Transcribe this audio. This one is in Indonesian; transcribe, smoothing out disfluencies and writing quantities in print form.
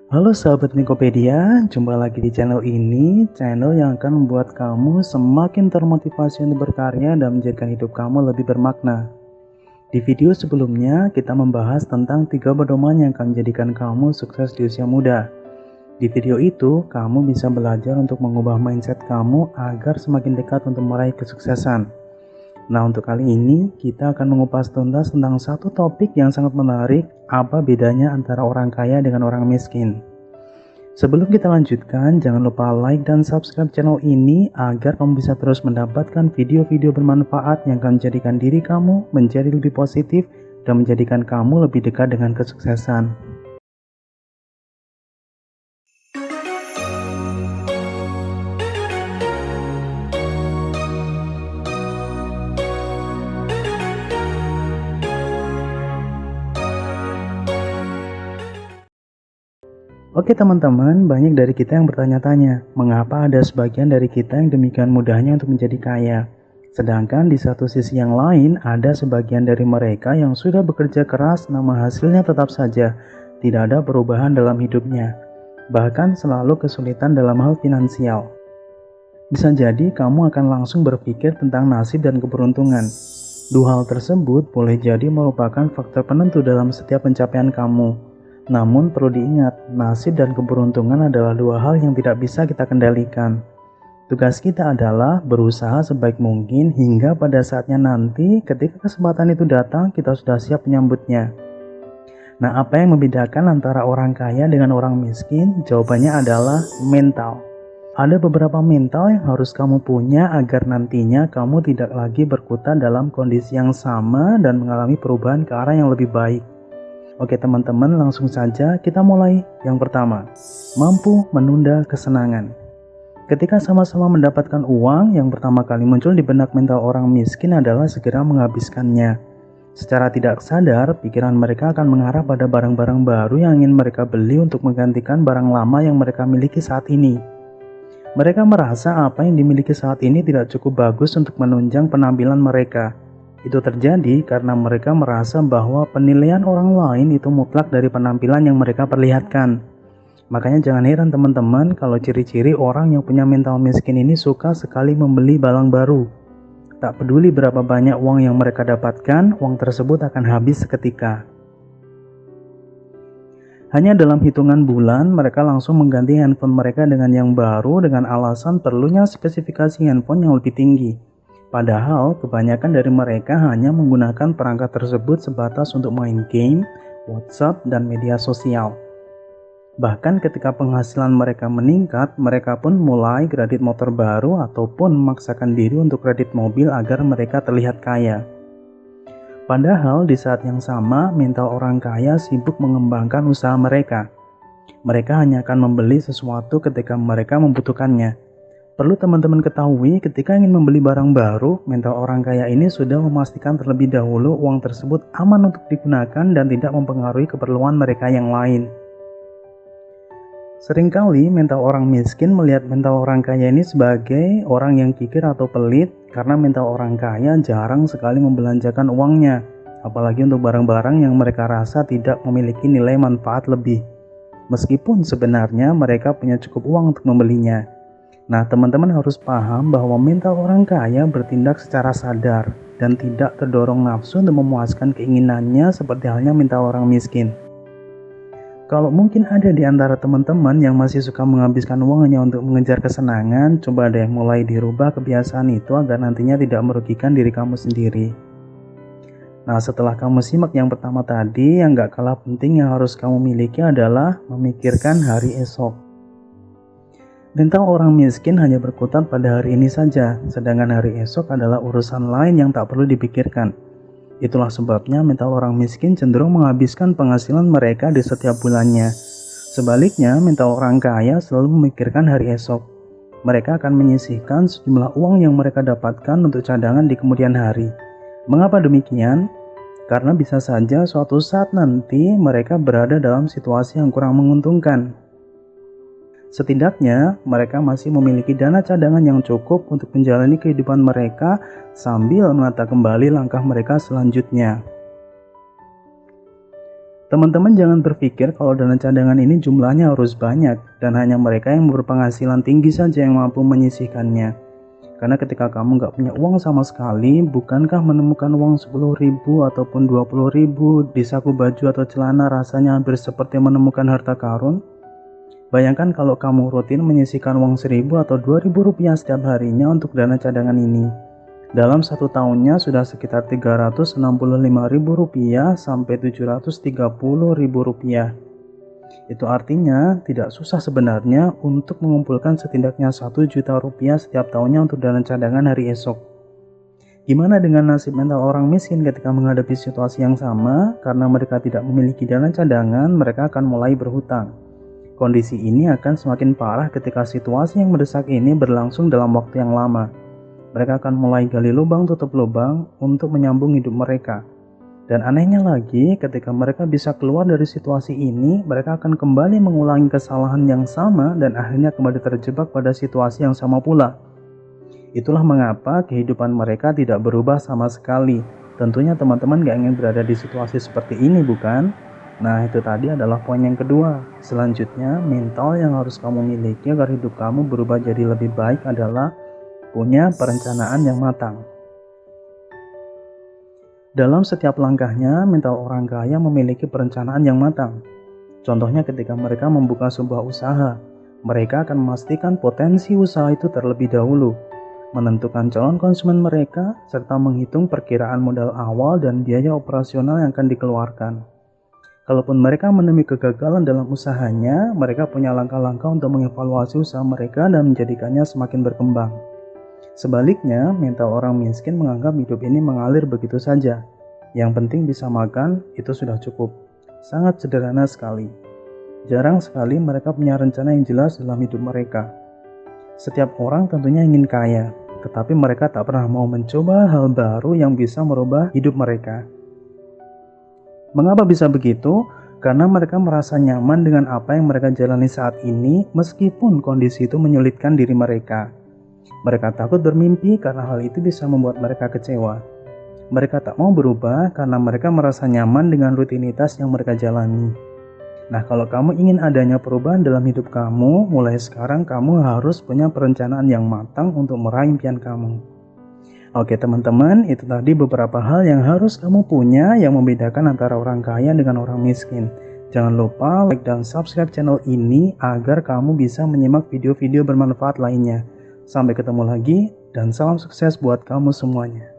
Halo sahabat Nikopedia, jumpa lagi di channel ini, channel yang akan membuat kamu semakin termotivasi untuk berkarya dan menjadikan hidup kamu lebih bermakna. Di video sebelumnya, kita membahas tentang 3 pedoman yang akan menjadikan kamu sukses di usia muda. Di video itu, kamu bisa belajar untuk mengubah mindset kamu agar semakin dekat untuk meraih kesuksesan. Nah, untuk kali ini, kita akan mengupas tuntas tentang satu topik yang sangat menarik, apa bedanya antara orang kaya dengan orang miskin. Sebelum kita lanjutkan, jangan lupa like dan subscribe channel ini agar kamu bisa terus mendapatkan video-video bermanfaat yang akan menjadikan diri kamu menjadi lebih positif dan menjadikan kamu lebih dekat dengan kesuksesan. Oke teman-teman, banyak dari kita yang bertanya-tanya, mengapa ada sebagian dari kita yang demikian mudahnya untuk menjadi kaya? Sedangkan di satu sisi yang lain, ada sebagian dari mereka yang sudah bekerja keras namun hasilnya tetap saja tidak ada perubahan dalam hidupnya. Bahkan selalu kesulitan dalam hal finansial. Bisa jadi kamu akan langsung berpikir tentang nasib dan keberuntungan. Dua hal tersebut boleh jadi merupakan faktor penentu dalam setiap pencapaian kamu. Namun perlu diingat, nasib dan keberuntungan adalah dua hal yang tidak bisa kita kendalikan. Tugas kita adalah berusaha sebaik mungkin hingga pada saatnya nanti ketika kesempatan itu datang kita sudah siap menyambutnya. Nah, apa yang membedakan antara orang kaya dengan orang miskin? Jawabannya adalah mental. Ada beberapa mental yang harus kamu punya agar nantinya kamu tidak lagi berkutat dalam kondisi yang sama dan mengalami perubahan ke arah yang lebih baik. Oke teman-teman, langsung saja kita mulai. Yang pertama, mampu menunda kesenangan. Ketika sama-sama mendapatkan uang, yang pertama kali muncul di benak mental orang miskin adalah segera menghabiskannya. Secara tidak sadar, pikiran mereka akan mengarah pada barang-barang baru yang ingin mereka beli untuk menggantikan barang lama yang mereka miliki saat ini. Mereka merasa apa yang dimiliki saat ini tidak cukup bagus untuk menunjang penampilan mereka. Itu terjadi karena mereka merasa bahwa penilaian orang lain itu mutlak dari penampilan yang mereka perlihatkan. Makanya jangan heran teman-teman kalau ciri-ciri orang yang punya mental miskin ini suka sekali membeli barang baru. Tak peduli berapa banyak uang yang mereka dapatkan, uang tersebut akan habis seketika. Hanya dalam hitungan bulan, mereka langsung mengganti handphone mereka dengan yang baru dengan alasan perlunya spesifikasi handphone yang lebih tinggi. Padahal, kebanyakan dari mereka hanya menggunakan perangkat tersebut sebatas untuk main game, WhatsApp, dan media sosial. Bahkan ketika penghasilan mereka meningkat, mereka pun mulai kredit motor baru ataupun memaksakan diri untuk kredit mobil agar mereka terlihat kaya. Padahal di saat yang sama, mental orang kaya sibuk mengembangkan usaha mereka. Mereka hanya akan membeli sesuatu ketika mereka membutuhkannya. Perlu teman-teman ketahui, ketika ingin membeli barang baru, mental orang kaya ini sudah memastikan terlebih dahulu uang tersebut aman untuk digunakan dan tidak mempengaruhi keperluan mereka yang lain. Seringkali mental orang miskin melihat mental orang kaya ini sebagai orang yang kikir atau pelit karena mental orang kaya jarang sekali membelanjakan uangnya, apalagi untuk barang-barang yang mereka rasa tidak memiliki nilai manfaat lebih. Meskipun sebenarnya mereka punya cukup uang untuk membelinya. Nah, teman-teman harus paham bahwa mental orang kaya bertindak secara sadar dan tidak terdorong nafsu untuk memuaskan keinginannya seperti halnya mental orang miskin. Kalau mungkin ada di antara teman-teman yang masih suka menghabiskan uang hanya untuk mengejar kesenangan, coba deh mulai dirubah kebiasaan itu agar nantinya tidak merugikan diri kamu sendiri. Nah, setelah kamu simak yang pertama tadi, yang gak kalah penting yang harus kamu miliki adalah memikirkan hari esok. Mental orang miskin hanya berkutat pada hari ini saja, sedangkan hari esok adalah urusan lain yang tak perlu dipikirkan. Itulah sebabnya mental orang miskin cenderung menghabiskan penghasilan mereka di setiap bulannya. Sebaliknya, mental orang kaya selalu memikirkan hari esok. Mereka akan menyisihkan sejumlah uang yang mereka dapatkan untuk cadangan di kemudian hari. Mengapa demikian? Karena bisa saja suatu saat nanti mereka berada dalam situasi yang kurang menguntungkan. Setidaknya, mereka masih memiliki dana cadangan yang cukup untuk menjalani kehidupan mereka sambil menata kembali langkah mereka selanjutnya. Teman-teman jangan berpikir kalau dana cadangan ini jumlahnya harus banyak dan hanya mereka yang berpenghasilan tinggi saja yang mampu menyisihkannya. Karena ketika kamu nggak punya uang sama sekali, bukankah menemukan uang 10.000 ataupun 20.000 di saku baju atau celana rasanya hampir seperti menemukan harta karun? Bayangkan kalau kamu rutin menyisihkan uang 1.000 atau 2.000 rupiah setiap harinya untuk dana cadangan ini. Dalam satu tahunnya sudah sekitar 365.000 rupiah sampai 730.000 rupiah. Itu artinya tidak susah sebenarnya untuk mengumpulkan setidaknya 1 juta rupiah setiap tahunnya untuk dana cadangan hari esok. Gimana dengan nasib mental orang miskin ketika menghadapi situasi yang sama? Karena mereka tidak memiliki dana cadangan, mereka akan mulai berhutang. Kondisi ini akan semakin parah ketika situasi yang mendesak ini berlangsung dalam waktu yang lama. Mereka akan mulai gali lubang tutup lubang untuk menyambung hidup mereka. Dan anehnya lagi, ketika mereka bisa keluar dari situasi ini, mereka akan kembali mengulangi kesalahan yang sama dan akhirnya kembali terjebak pada situasi yang sama pula. Itulah mengapa kehidupan mereka tidak berubah sama sekali. Tentunya teman-teman gak ingin berada di situasi seperti ini, bukan? Nah, itu tadi adalah poin yang kedua. Selanjutnya, mental yang harus kamu miliki agar hidup kamu berubah jadi lebih baik adalah punya perencanaan yang matang. Dalam setiap langkahnya, mental orang kaya memiliki perencanaan yang matang. Contohnya ketika mereka membuka sebuah usaha, mereka akan memastikan potensi usaha itu terlebih dahulu, menentukan calon konsumen mereka, serta menghitung perkiraan modal awal dan biaya operasional yang akan dikeluarkan. Kalaupun mereka menemui kegagalan dalam usahanya, mereka punya langkah-langkah untuk mengevaluasi usaha mereka dan menjadikannya semakin berkembang. Sebaliknya, mental orang miskin menganggap hidup ini mengalir begitu saja. Yang penting bisa makan, itu sudah cukup. Sangat sederhana sekali. Jarang sekali mereka punya rencana yang jelas dalam hidup mereka. Setiap orang tentunya ingin kaya, tetapi mereka tak pernah mau mencoba hal baru yang bisa merubah hidup mereka. Mengapa bisa begitu? Karena mereka merasa nyaman dengan apa yang mereka jalani saat ini, meskipun kondisi itu menyulitkan diri mereka. Mereka takut bermimpi karena hal itu bisa membuat mereka kecewa. Mereka tak mau berubah karena mereka merasa nyaman dengan rutinitas yang mereka jalani. Nah, kalau kamu ingin adanya perubahan dalam hidup kamu, mulai sekarang kamu harus punya perencanaan yang matang untuk meraih impian kamu. Oke teman-teman, itu tadi beberapa hal yang harus kamu punya yang membedakan antara orang kaya dengan orang miskin. Jangan lupa like dan subscribe channel ini agar kamu bisa menyimak video-video bermanfaat lainnya. Sampai ketemu lagi dan salam sukses buat kamu semuanya.